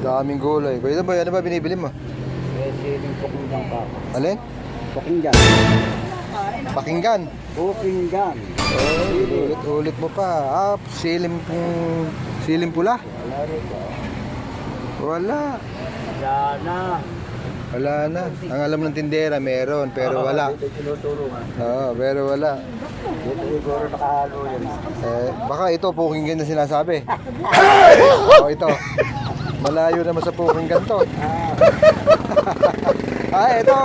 Daming gulay. Kuya Boy, ano ba binibili mo? Siling pakinggan ka. Alin? Pakinggan. Pakinggan. Pakinggan. Ulit mo pa. Silim pula. Wala rin ba? Wala. Sana. Wala na. Ang alam ng tindera meron, pero wala. Dito tinutulungan. Oo, pero wala. Dito siguro nakahalo yan. Baka ito, Pakinggan na sinasabi. Ito. Malayo naman sa Pakinggan to. Ito.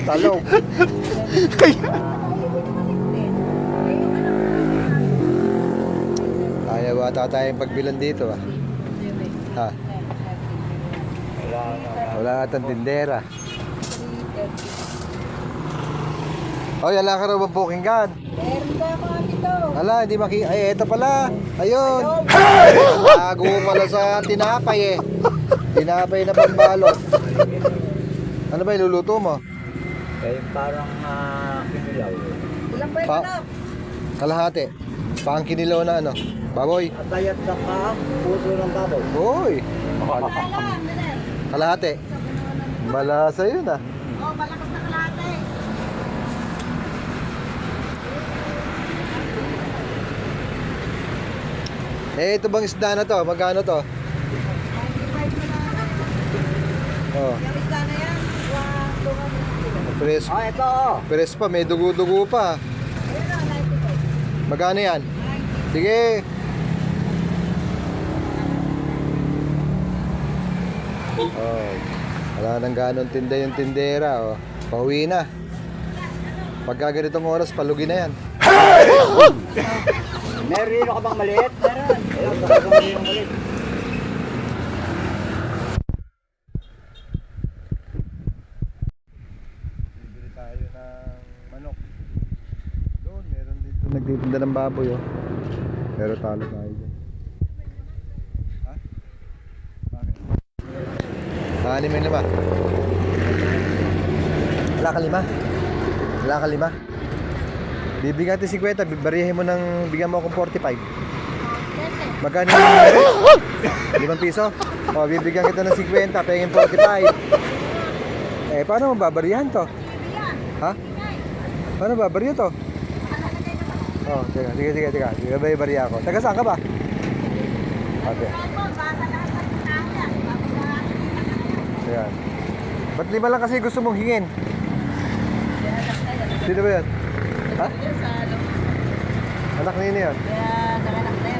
Talong. Ayaw ata tayong pagbilan dito Ha? Wala atang tindera. Ala ka raw bang Pakinggan? Meron ba ako dito? Ala, hindi ay, eto pala. Ayun. Bago pala sa tinapay Tinapay na pambalot. Ano ba iluluto mo? Parang kinilaw. Ilang ba ito? Kalahati. Pang kinilaw na ano? Baboy. At bayat sa puso ng baboy. Hoy. Kalahati. Malasa yun Oh, malakas na kalahati. Ito bang isda na to? Magkano to? 95 na. Oh, Yung isda na yan, 200 kilo. pres. Ito. Pres pa, may dugo-dugo pa. Ayun na, 95. Magkano yan? Sige. Oh, wala nang ganon tinda yung tindera. Pauwi na. Pagka ganitong oras, palugi na yan. Meron ka bang maliit? Meron. Meron ka bang maliit? Bibili tayo ng manok. Doon, meron dito nagtitinda ng baboy Pero talo tayo dyan. Ha? Bakit? Anim yung lima. Wala ka lima? Wala ka lima? Bibigyan natin 50, bariyahin mo ng bigyan mo akong 45. Magkano yung 5 piso? Bibigyan kita ng 50, pahingin 45. Paano mo babariyahan to? Ha? Paano babariya to? Sige. Sige ba ibariya ako? Taga saan ka ba? Okay. Ayan. Ba't lima lang kasi gusto mong hingin? Sino ba yan? Ha? Anak nino yan? Kaya, nakanak na yan.